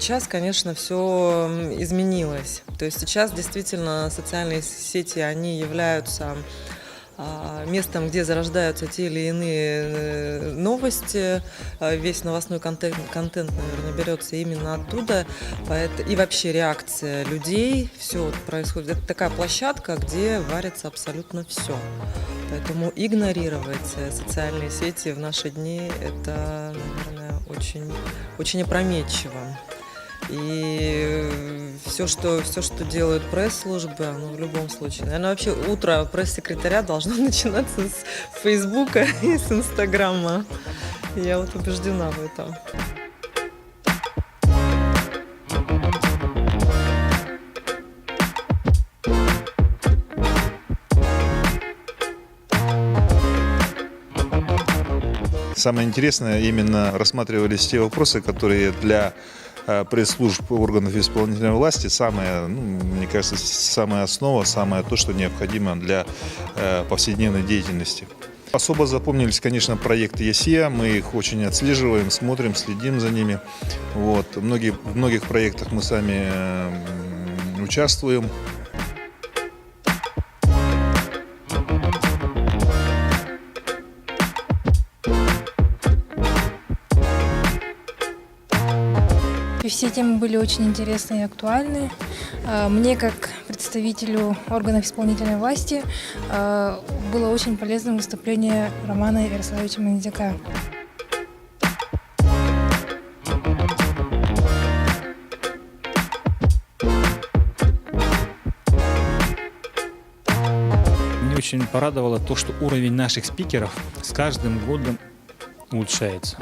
Сейчас, конечно, все изменилось. То есть сейчас действительно социальные сети, они являются местом, где зарождаются те или иные новости. Весь новостной контент, наверное, берется именно оттуда. И вообще реакция людей, все происходит. Это такая площадка, где варится абсолютно все. Поэтому игнорировать социальные сети в наши дни – это, наверное, очень, очень опрометчиво. И все, что делают пресс-службы, оно в любом случае. Наверное, вообще утро пресс-секретаря должно начинаться с Фейсбука и с Инстаграма. Я вот убеждена в этом. Самое интересное, именно рассматривались те вопросы, которые для пресс-служб органов исполнительной власти самое, мне кажется, самая основа, самое то, что необходимо для повседневной деятельности. Особо запомнились, конечно, проекты ЕСЕ, мы их очень отслеживаем, смотрим, следим за ними. Вот. В многих проектах мы сами участвуем. Все темы были очень интересны и актуальны. Мне, как представителю органов исполнительной власти, было очень полезным выступление Романа Ярославовича Мандзяка. Мне очень порадовало то, что уровень наших спикеров с каждым годом улучшается.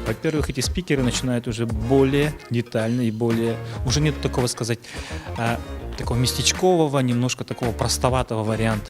Во-первых, эти спикеры начинают уже более детально и более... Уже нет такого, сказать, такого местечкового, немножко такого простоватого варианта.